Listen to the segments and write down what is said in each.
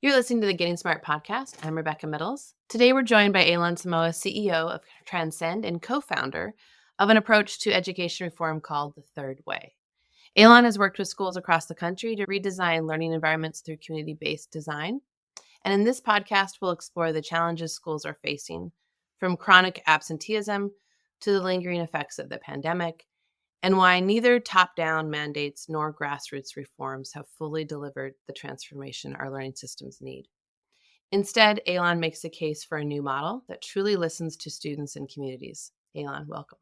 You're listening to the Getting Smart podcast. I'm Rebecca Midles. Today we're joined by Aylon Samouha, CEO of Transcend and co-founder of an approach to education reform called the Third Way. Aylon has worked with schools across the country to redesign learning environments through community-based design. And in this podcast, we'll explore the challenges schools are facing, from chronic absenteeism to the lingering effects of the pandemic, and why neither top-down mandates nor grassroots reforms have fully delivered the transformation our learning systems need. Instead, Aylon makes a case for a new model that truly listens to students and communities. Aylon, welcome.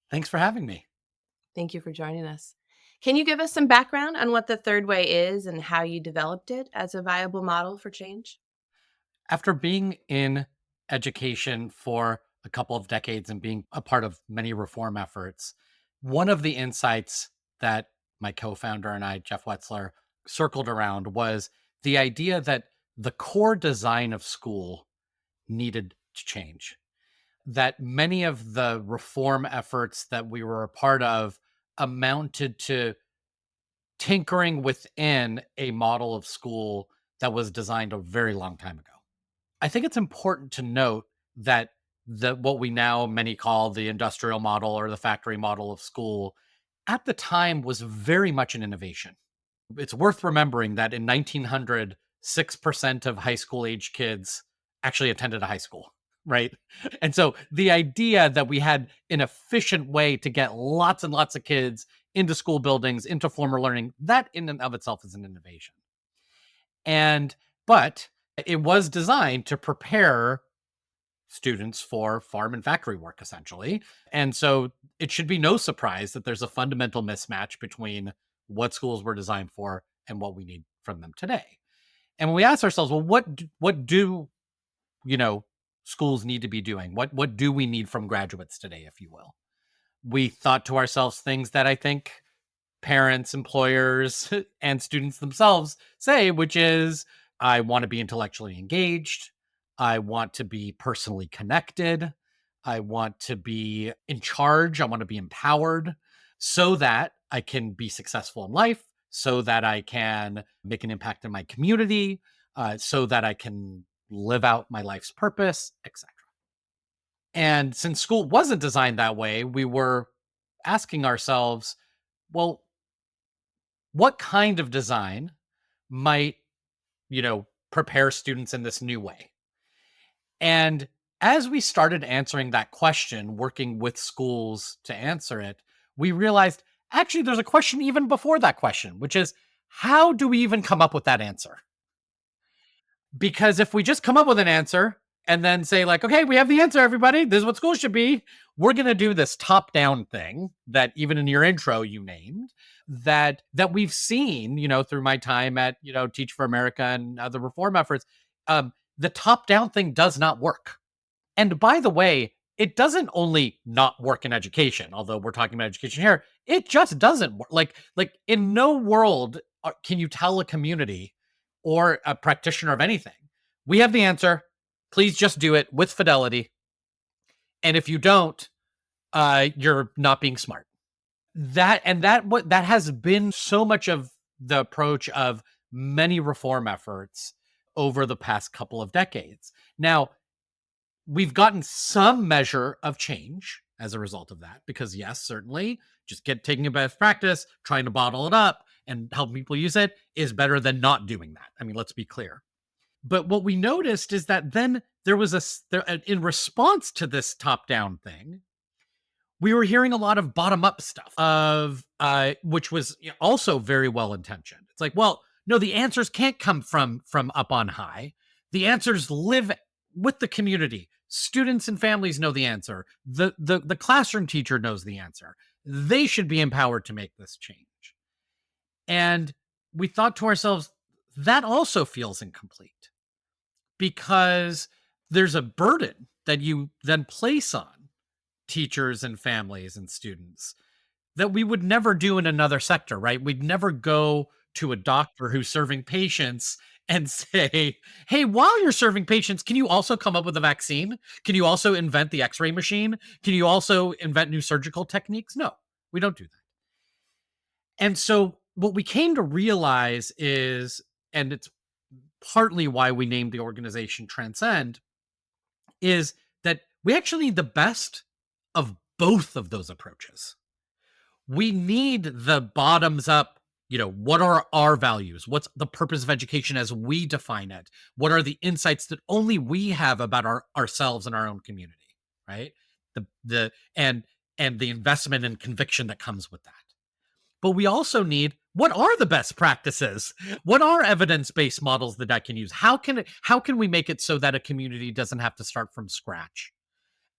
Thanks for having me. Thank you for joining us. Can you give us some background on what the Third Way is and how you developed it as a viable model for change? After being in education for a couple of decades and being a part of many reform efforts, one of the insights that my co-founder and I, Jeff Wetzler, circled around was the idea that the core design of school needed to change. That many of the reform efforts that we were a part of amounted to tinkering within a model of school that was designed a very long time ago. I think it's important to note that what we now many call the industrial model or the factory model of school at the time was very much an innovation. It's worth remembering that in 1900, 6% of high school age kids actually attended a high school, right? And so the idea that we had an efficient way to get lots and lots of kids into school buildings, into formal learning, that in and of itself is an innovation. But it was designed to prepare students for farm and factory work, essentially. And so it should be no surprise that there's a fundamental mismatch between what schools were designed for and what we need from them today. And when we ask ourselves, well, what do schools need to be doing? What do we need from graduates today, if you will? We thought to ourselves things that I think parents, employers, and students themselves say, which is, I want to be intellectually engaged. I want to be personally connected. I want to be in charge. I want to be empowered so that I can be successful in life, so that I can make an impact in my community, so that I can live out my life's purpose, etc. And since school wasn't designed that way, we were asking ourselves, well, what kind of design might, prepare students in this new way? And as we started answering that question, working with schools to answer it, we realized actually there's a question even before that question, which is, how do we even come up with that answer? Because if we just come up with an answer and then say, like, okay, we have the answer, everybody, this is what schools should be, we're going to do this top down thing that even in your intro you named, that we've seen, through my time at, Teach for America and other reform efforts. The top down thing does not work. And by the way, it doesn't only not work in education, although we're talking about education here. It just doesn't work. Like in no world can you tell a community or a practitioner of anything, we have the answer. Please just do it with fidelity. And if you don't, you're not being smart. That has been so much of the approach of many reform efforts over the past couple of decades. Now, we've gotten some measure of change as a result of that, because yes, certainly just taking a best practice, trying to bottle it up and help people use it is better than not doing that. I mean, let's be clear. But what we noticed is that then there was in response to this top-down thing, we were hearing a lot of bottom-up stuff which was also very well-intentioned. It's like, well, no, the answers can't come from up on high. The answers live with the community. Students and families know the answer. The classroom teacher knows the answer. They should be empowered to make this change. And we thought to ourselves, that also feels incomplete, because there's a burden that you then place on teachers and families and students that we would never do in another sector, right? We'd never go to a doctor who's serving patients and say, hey, while you're serving patients, can you also come up with a vaccine? Can you also invent the x-ray machine? Can you also invent new surgical techniques? No, we don't do that. And so what we came to realize is, and it's partly why we named the organization Transcend, is that we actually need the best of both of those approaches. We need the bottoms up, what are our values? What's the purpose of education as we define it? What are the insights that only we have about ourselves and our own community, right? The and the investment and conviction that comes with that. But we also need, what are the best practices? What are evidence-based models that I can use? How can we make it so that a community doesn't have to start from scratch?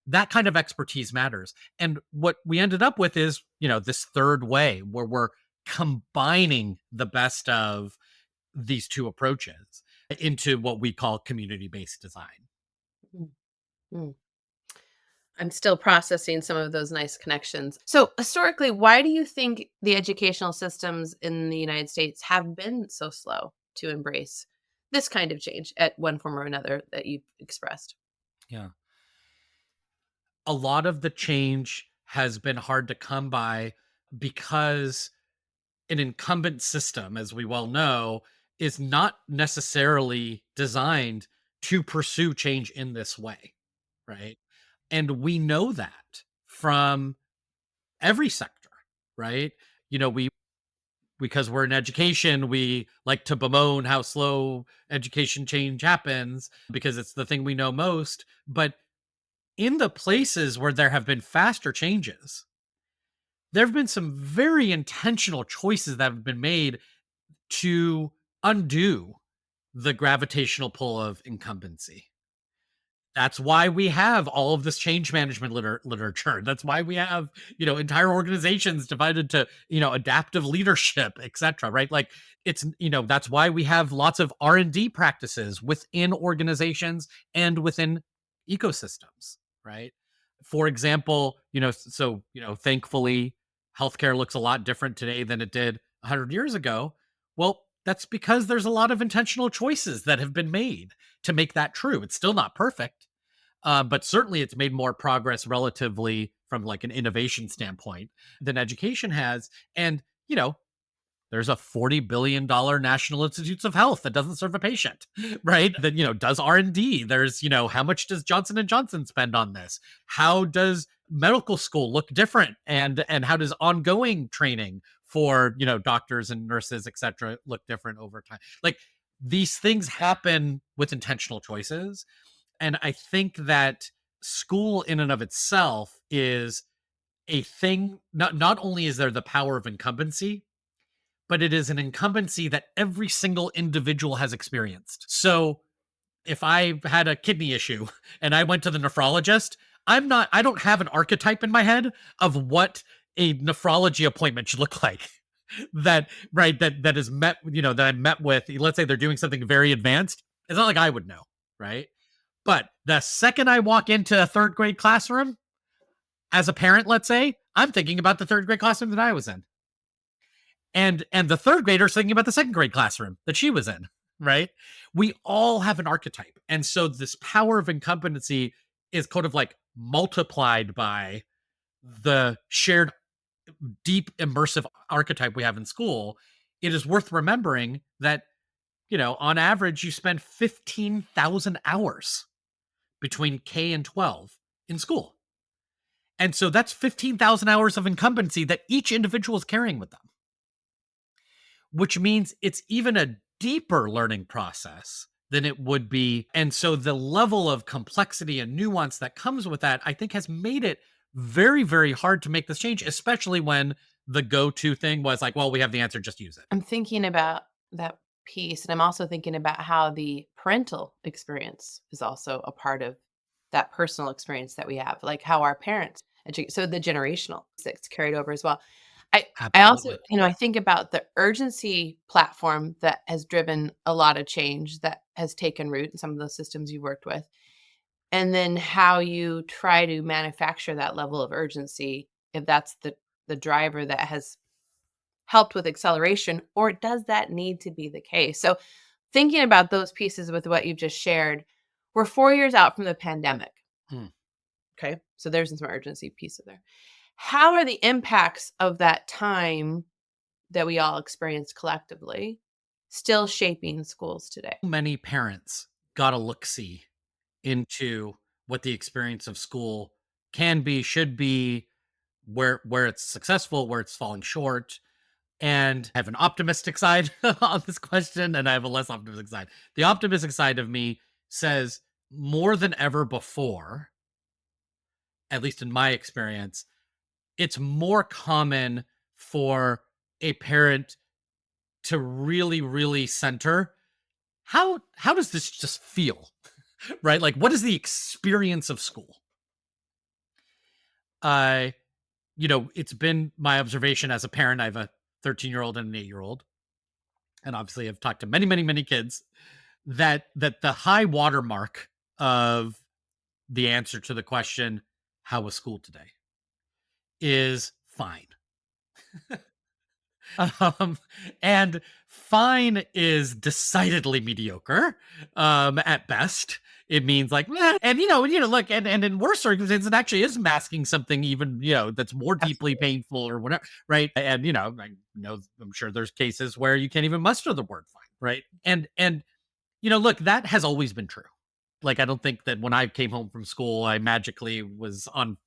That kind of expertise matters. And what we ended up with is, this third way where we're combining the best of these two approaches into what we call community-based design. Mm, mm. I'm still processing some of those nice connections. So, historically, why do you think the educational systems in the United States have been so slow to embrace this kind of change at one form or another that you've expressed? Yeah. A lot of the change has been hard to come by because an incumbent system, as we well know, is not necessarily designed to pursue change in this way, right? And we know that from every sector, right? We, because we're in education, we like to bemoan how slow education change happens because it's the thing we know most. But in the places where there have been faster changes, there have been some very intentional choices that have been made to undo the gravitational pull of incumbency. That's why we have all of this change management literature. That's why we have, entire organizations divided to, adaptive leadership, etc. Right? Like, it's, that's why we have lots of R&D practices within organizations and within ecosystems, right? For example, thankfully, healthcare looks a lot different today than it did 100 years ago. Well, that's because there's a lot of intentional choices that have been made to make that true. It's still not perfect, but certainly it's made more progress relatively from like an innovation standpoint than education has. And, there's a $40 billion National Institutes of Health that doesn't serve a patient, right? That, does R&D. There's, how much does Johnson and Johnson spend on this? How does medical school look different? And how does ongoing training for, doctors and nurses, et cetera, look different over time? Like, these things happen with intentional choices. And I think that school in and of itself is a thing. Not only is there the power of incumbency, but it is an incumbency that every single individual has experienced. So if I had a kidney issue and I went to the nephrologist, I don't have an archetype in my head of what a nephrology appointment should look like. That is met, that I met with, let's say they're doing something very advanced. It's not like I would know, right? But the second I walk into a third grade classroom, as a parent, let's say, I'm thinking about the third grade classroom that I was in. And the third grader's thinking about the second grade classroom that she was in, right? We all have an archetype. And so this power of incumbency is kind of like multiplied by the shared deep immersive archetype we have in school. It is worth remembering that, on average, you spend 15,000 hours between K and 12 in school. And so that's 15,000 hours of incumbency that each individual is carrying with them, which means it's even a deeper learning process than it would be. And so the level of complexity and nuance that comes with that, I think, has made it very, very hard to make this change, especially when the go-to thing was like, well, we have the answer, just use it. I'm thinking about that piece, and I'm also thinking about how the parental experience is also a part of that personal experience that we have, like how our parents educate. So the generational that's carried over as well. I also, Absolutely. I think about the urgency platform that has driven a lot of change that has taken root in some of those systems you worked with. And then how you try to manufacture that level of urgency, if that's the driver that has helped with acceleration, or does that need to be the case? So thinking about those pieces with what you've just shared, we're 4 years out from the pandemic. Hmm. Okay. So there's some urgency piece of there. How are the impacts of that time that we all experienced collectively? still shaping schools today? Many parents got to look see into what the experience of school can be, should be, where it's successful, where it's falling short. And I have an optimistic side on this question, and I have a less optimistic side. The optimistic side of me says more than ever before, at least in my experience, it's more common for a parent to really, really center how does this just feel? Right? Like, what is the experience of school? I it's been my observation as a parent. I have a 13-year-old and an 8-year-old. And obviously I've talked to many, many, many kids that the high watermark of the answer to the question, how was school today, is fine. um, and fine is decidedly mediocre at best. It means like, and look, and in worse circumstances, it actually is masking something even, that's more deeply Absolutely. painful or whatever, right? And I'm sure there's cases where you can't even muster the word fine, right? And look, that has always been true. Like, I don't think that when I came home from school, I magically was on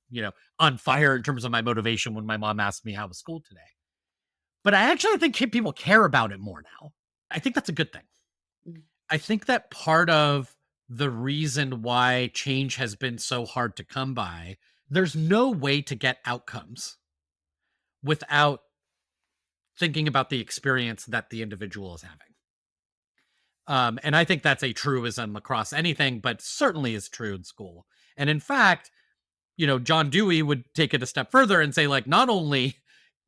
fire in terms of my motivation when my mom asked me how was school today. But I actually think people care about it more now. I think that's a good thing. Mm. I think that part of the reason why change has been so hard to come by, there's no way to get outcomes without thinking about the experience that the individual is having. And I think that's a truism across anything, but certainly is true in school. And in fact, John Dewey would take it a step further and say, like, not only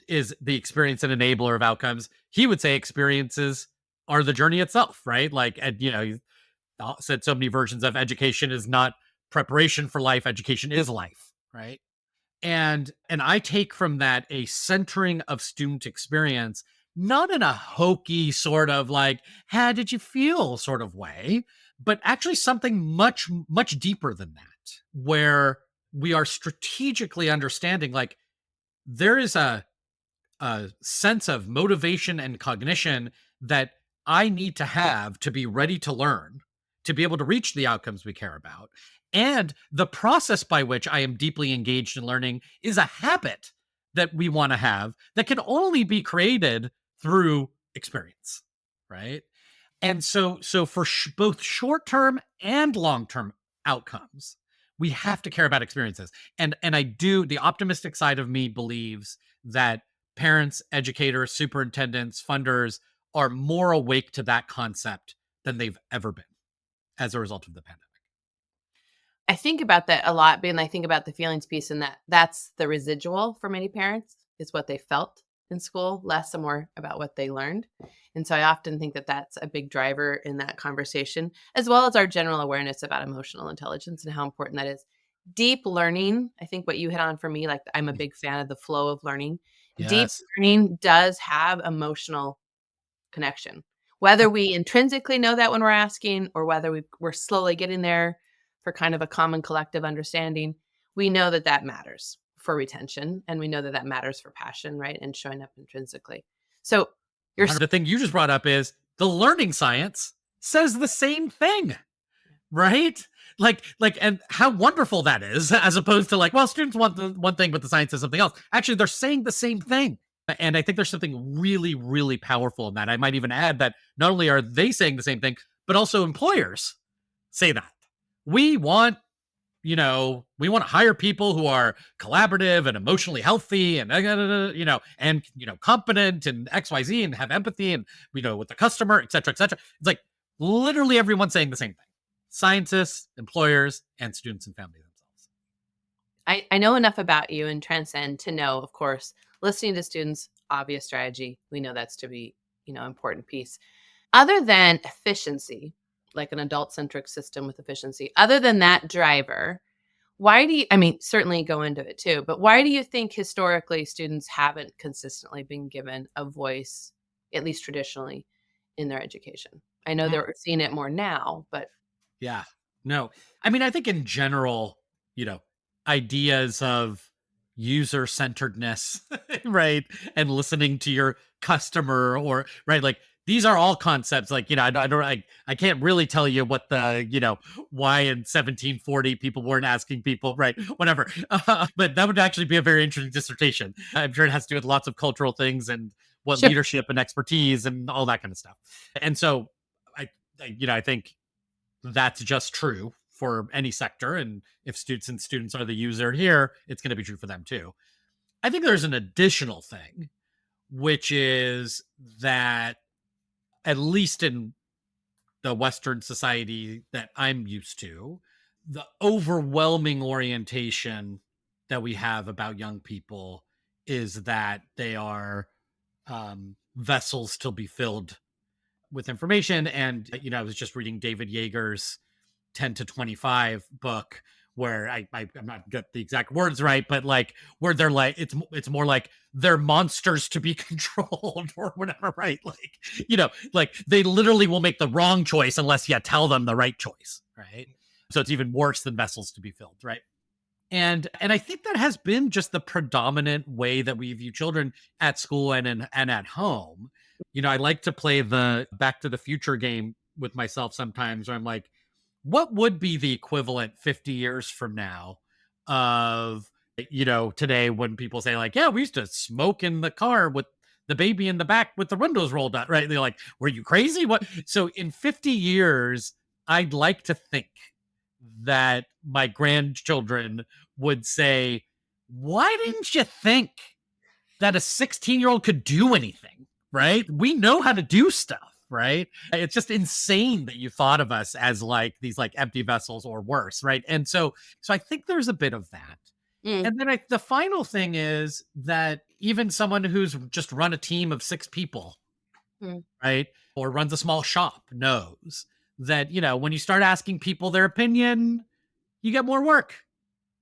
is the experience an enabler of outcomes, he would say experiences are the journey itself, right? Like, and he said so many versions of education is not preparation for life, education is life, right? And I take from that a centering of student experience, not in a hokey sort of like, how did you feel sort of way, but actually something much, much deeper than that, where we are strategically understanding, like, there is a sense of motivation and cognition that I need to have to be ready to learn, to be able to reach the outcomes we care about. And the process by which I am deeply engaged in learning is a habit that we want to have that can only be created through experience, right? And so for both short-term and long-term outcomes, we have to care about experiences. And I do, the optimistic side of me believes that parents, educators, superintendents, funders are more awake to that concept than they've ever been as a result of the pandemic. I think about that a lot, and I think about the feelings piece, and that's the residual for many parents is what they felt in school, less and more about what they learned. And so I often think that that's a big driver in that conversation, as well as our general awareness about emotional intelligence and how important that is. Deep learning, I think what you hit on for me, like I'm a big fan of the flow of learning. Deep Yes. learning does have emotional connection. Whether we intrinsically know that when we're asking or whether we're slowly getting there for kind of a common collective understanding, we know that that matters for retention and we know that that matters for passion, right? And showing up intrinsically. So you're The thing you just brought up is the learning science says the same thing, right? Like, and how wonderful that is, as opposed to like, well, students want the one thing, but the science says something else. Actually, they're saying the same thing. And I think there's something really, really powerful in that. I might even add that not only are they saying the same thing, but also employers say that. We want, we want to hire people who are collaborative and emotionally healthy and, competent and XYZ and have empathy and, with the customer, et cetera, et cetera. It's like literally everyone's saying the same thing. Scientists, employers, and students and family themselves. I know enough about you and Transcend to know, of course, listening to students, obvious strategy. We know that's to be, important piece. Other than efficiency, like an adult centric system with efficiency, other than that driver, why do you, I mean, certainly go into it too, but why do you think historically students haven't consistently been given a voice, at least traditionally, in their education? I know they're seeing it more now, but Yeah. No. I mean, I think in general, ideas of user centeredness, right? And listening to your customer, or, right? Like, these are all concepts. Like, I can't really tell you what the, why in 1740 people weren't asking people, right? Whatever. But that would actually be a very interesting dissertation. I'm sure it has to do with lots of cultural things and what Sure. leadership and expertise and all that kind of stuff. And so I think that's just true for any sector. And if students are the user here, it's going to be true for them too. I think there's an additional thing, which is that at least in the Western society that I'm used to, the overwhelming orientation that we have about young people is that they are vessels to be filled with information. And, I was just reading David Yeager's 10 to 25 book where I'm not get the exact words right, but like where they're like it's more like they're monsters to be controlled or whatever, right? Like they literally will make the wrong choice unless you tell them the right choice, right? So it's even worse than vessels to be filled, right? And I think that has been just the predominant way that we view children at school and at home. I like to play the Back to the Future game with myself sometimes where I'm like, what would be the equivalent 50 years from now of, today when people say, like, yeah, we used to smoke in the car with the baby in the back with the windows rolled up, right? They're like, were you crazy? What? So in 50 years, I'd like to think that my grandchildren would say, why didn't you think that a 16-year-old could do anything, right? We know how to do stuff, right? It's just insane that you thought of us as like these like empty vessels or worse, right? And so I think there's a bit of that. Mm, And then the final thing is that even someone who's just run a team of 6 people, mm, right, or runs a small shop knows that, when you start asking people their opinion, you get more work.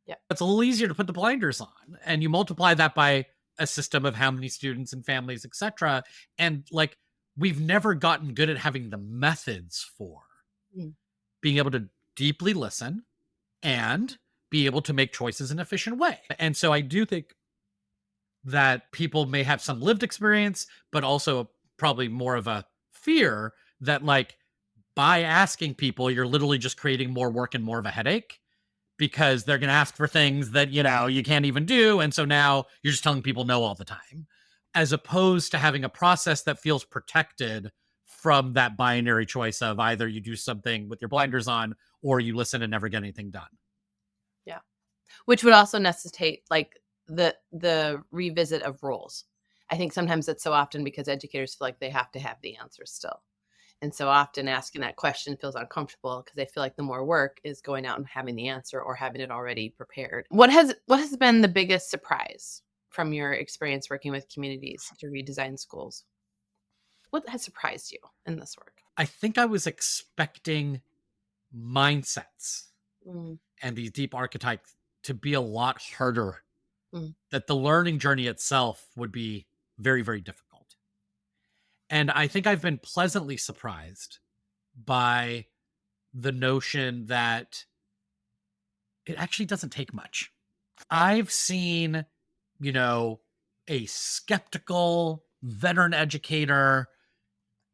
yeah. It's a little easier to put the blinders on, and you multiply that by a system of how many students and families, etc. And like we've never gotten good at having the methods for Mm, being able to deeply listen and be able to make choices in an efficient way. And so I do think that people may have some lived experience, but also probably more of a fear that like by asking people, you're literally just creating more work and more of a headache because they're going to ask for things that, you can't even do. And so now you're just telling people no all the time, as opposed to having a process that feels protected from that binary choice of either you do something with your blinders on or you listen and never get anything done. yeah. Which would also necessitate like the revisit of roles. I think sometimes it's so often because educators feel like they have to have the answer still. And so often asking that question feels uncomfortable because they feel like the more work is going out and having the answer or having it already prepared. What has been the biggest surprise from your experience working with communities to redesign schools? What has surprised you in this work? I think I was expecting mindsets Mm, and these deep archetypes to be a lot harder, mm, that the learning journey itself would be very, very difficult. And I think I've been pleasantly surprised by the notion that it actually doesn't take much. I've seen, you know, a skeptical veteran educator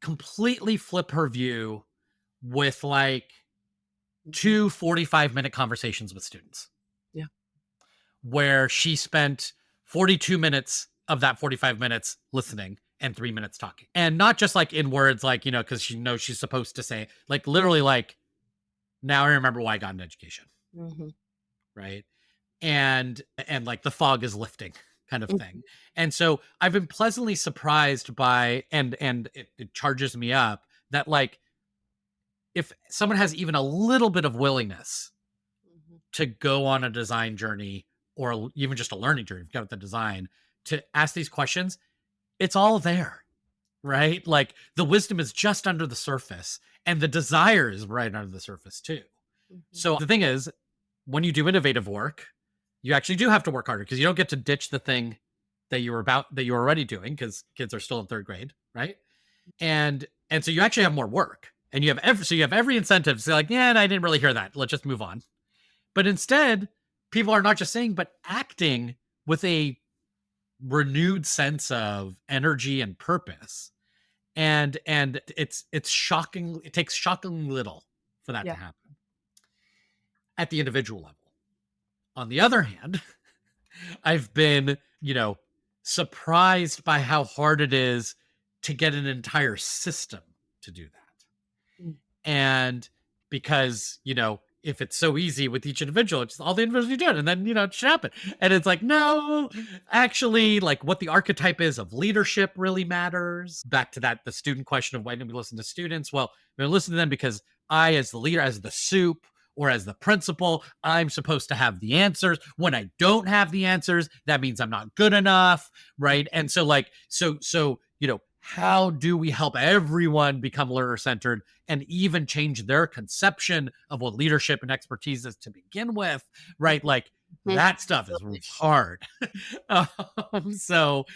completely flip her view with like mhm. 2 45-minute conversations with students Yeah. where she spent 42 minutes of that 45 minutes listening and 3 minutes talking. And not just like in words, like, because she knows she's supposed to say, like, literally, like, now I remember why I got an education, Mhm. right? And like the fog is lifting kind of Mhm. thing. And so I've been pleasantly surprised by, and it charges me up that like if someone has even a little bit of willingness Mhm. to go on a design journey or even just a learning journey, got the design to ask these questions, it's all there, Yeah. right? Like the wisdom is just under the surface and the desire is right under the surface too. Mhm. So the thing is, when you do innovative work, you actually do have to work harder because you don't get to ditch the thing that you were already doing because kids are still in 3rd grade, right? And so you actually have more work and you have every incentive to say like, yeah, I didn't really hear that. Let's just move on. But instead, people are not just saying, but acting with a renewed sense of energy and purpose. And it's shocking. It takes shockingly little for that to Yeah. happen at the individual level. On the other hand, I've been, surprised by how hard it is to get an entire system to do that. Mm. And because, if it's so easy with each individual, it's all the individuals you do it, and then, it should happen. And it's like, no, actually, like what the archetype is of leadership really matters. Back to that, the student question of why don't we listen to students? Well, we listen to them because I, as the leader, as the soup, or as the principal, I'm supposed to have the answers. When I don't have the answers, that means I'm not good enough, right? And so, how do we help everyone become learner centered and even change their conception of what leadership and expertise is to begin with, right? Like Mhm. that stuff is hard. So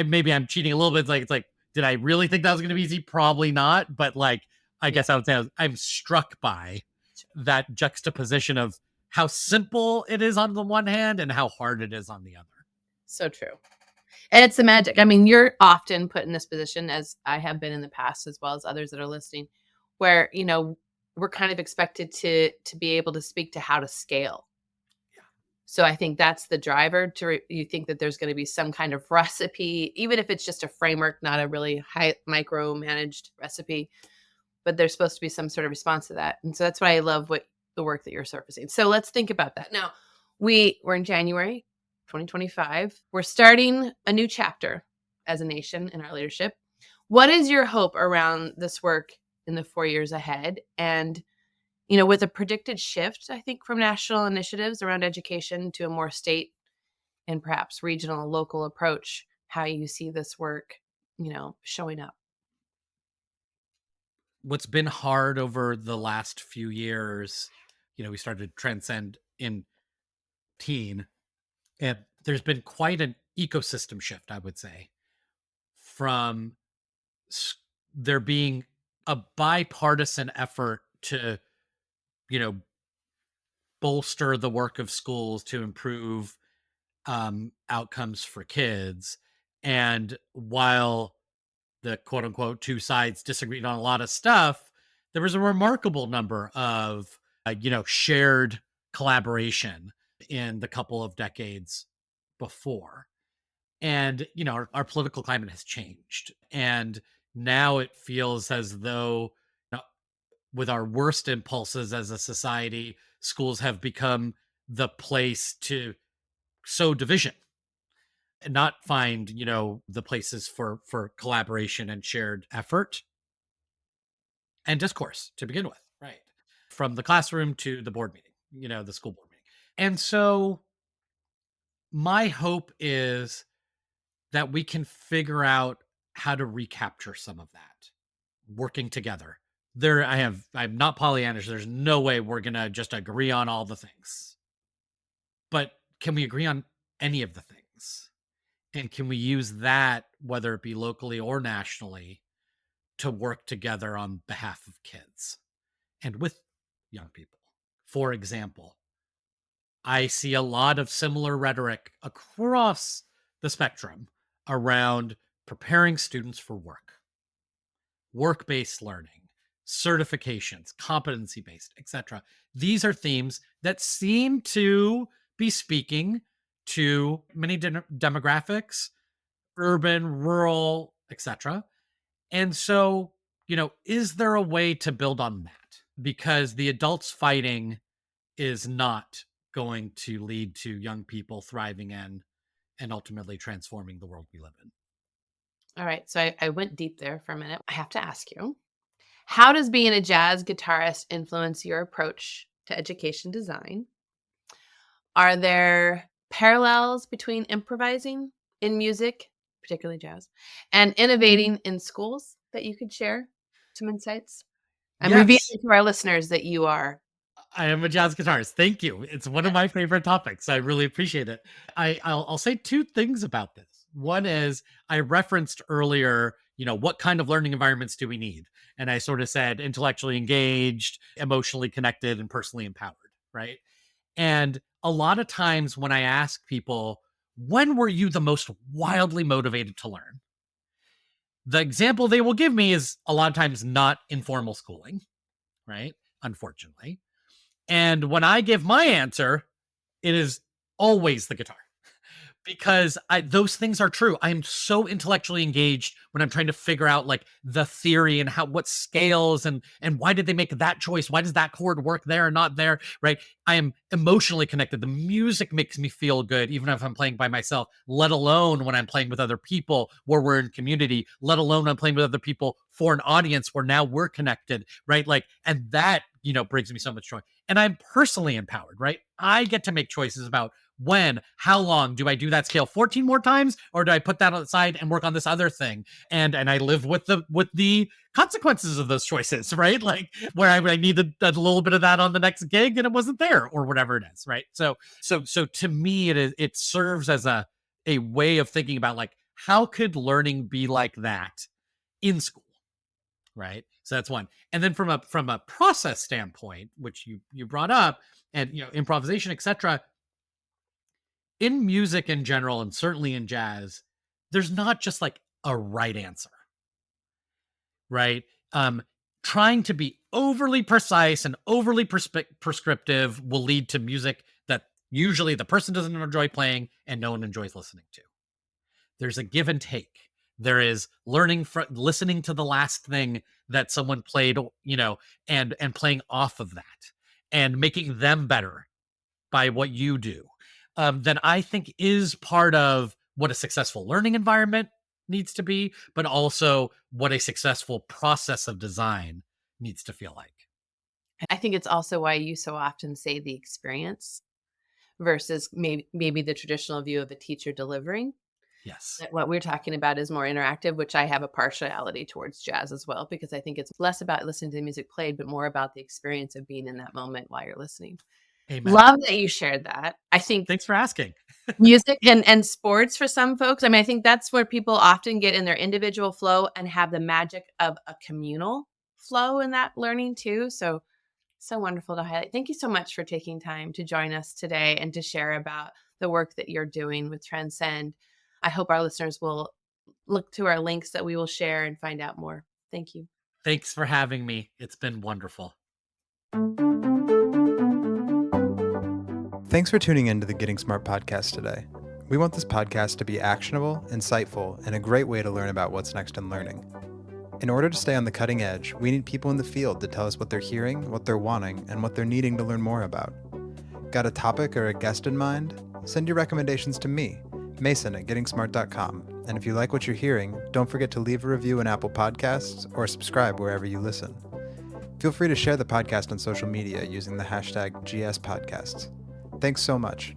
maybe I'm cheating a little bit. It's like, did I really think that was going to be easy? Probably not. But like, I Yeah. guess I would say I'm struck by that juxtaposition of how simple it is on the one hand and how hard it is on the other. So true. And it's the magic. I mean, you're often put in this position, as I have been in the past, as well as others that are listening, where, we're kind of expected to be able to speak to how to scale. Yeah. So I think that's the driver you think that there's going to be some kind of recipe, even if it's just a framework, not a really high micro managed recipe, but there's supposed to be some sort of response to that. And so that's why I love what the work that you're surfacing. So let's think about that. Now, we're in January 2025. We're starting a new chapter as a nation in our leadership. What is your hope around this work in the 4 years ahead? And, with a predicted shift, I think, from national initiatives around education to a more state and perhaps regional, local approach, how you see this work, showing up. What's been hard over the last few years, we started Transcend in teen, and there's been quite an ecosystem shift, I would say, from there being a bipartisan effort to, you know, bolster the work of schools to improve outcomes for kids. And while the quote unquote two sides disagreed on a lot of stuff, there was a remarkable number of, shared collaboration in the couple of decades before. And, our political climate has changed. And now it feels as though, with our worst impulses as a society, schools have become the place to sow division and not find, the places for collaboration and shared effort and discourse to begin with, right? From the classroom to the board meeting, the school board meeting. And so my hope is that we can figure out how to recapture some of that working together. I'm not Pollyannish. There's no way we're going to just agree on all the things. But can we agree on any of the things? And can we use that, whether it be locally or nationally, to work together on behalf of kids and with young people? For example, I see a lot of similar rhetoric across the spectrum around preparing students for work-based learning, certifications, competency-based, etc. These are themes that seem to be speaking to many demographics, urban, rural, etc. And so, is there a way to build on that? Because the adults fighting is not going to lead to young people thriving in and ultimately transforming the world we live in. All right. So I went deep there for a minute. I have to ask you, how does being a jazz guitarist influence your approach to education design? Are there parallels between improvising in music, particularly jazz, and innovating in schools that you could share some insights? I'm revealing Yes, to our listeners that you are. I am a jazz guitarist. Thank you. It's one of my favorite topics. I really appreciate it. I'll say two things about this. One is I referenced earlier, what kind of learning environments do we need? And I sort of said intellectually engaged, emotionally connected, and personally empowered, right? And a lot of times when I ask people, when were you the most wildly motivated to learn? The example they will give me is a lot of times not informal schooling, right? Unfortunately. And when I give my answer, it is always the guitar, because those things are true. I'm so intellectually engaged when I'm trying to figure out like the theory and what scales and why did they make that choice? Why does that chord work there and not there? Right. I am emotionally connected. The music makes me feel good, even if I'm playing by myself, let alone when I'm playing with other people where we're in community, let alone I'm playing with other people for an audience where now we're connected. Right. Like, and that, brings me so much joy. And I'm personally empowered, right? I get to make choices about how long do I do that scale 14 more times, or do I put that on the side and work on this other thing? And I live with the consequences of those choices, right? Like where I needed a little bit of that on the next gig and it wasn't there, or whatever it is, right? So to me, it serves as a way of thinking about like, how could learning be like that in school, right? So that's one. And then from a process standpoint, which you brought up, and improvisation, etc., in music in general, and certainly in jazz, there's not just like a right answer, right? Trying to be overly precise and overly prescriptive will lead to music that usually the person doesn't enjoy playing and no one enjoys listening to. There's a give and take. There is listening to the last thing that someone played, and playing off of that and making them better by what you do, then I think is part of what a successful learning environment needs to be, but also what a successful process of design needs to feel like. I think it's also why you so often say the experience versus maybe the traditional view of a teacher delivering. Yes. What we're talking about is more interactive, which I have a partiality towards jazz as well, because I think it's less about listening to the music played, but more about the experience of being in that moment while you're listening. Amen. Love that you shared that. I think Thanks for asking. music and sports for some folks, I mean, I think that's where people often get in their individual flow and have the magic of a communal flow in that learning too. So wonderful to highlight. Thank you so much for taking time to join us today and to share about the work that you're doing with Transcend. I hope our listeners will look to our links that we will share and find out more. Thank you. Thanks for having me. It's been wonderful. Thanks for tuning in to the Getting Smart podcast today. We want this podcast to be actionable, insightful, and a great way to learn about what's next in learning. In order to stay on the cutting edge, we need people in the field to tell us what they're hearing, what they're wanting, and what they're needing to learn more about. Got a topic or a guest in mind? Send your recommendations to me, Mason at gettingsmart.com. And if you like what you're hearing, don't forget to leave a review in Apple Podcasts or subscribe wherever you listen. Feel free to share the podcast on social media using the hashtag GSPodcasts. Thanks so much.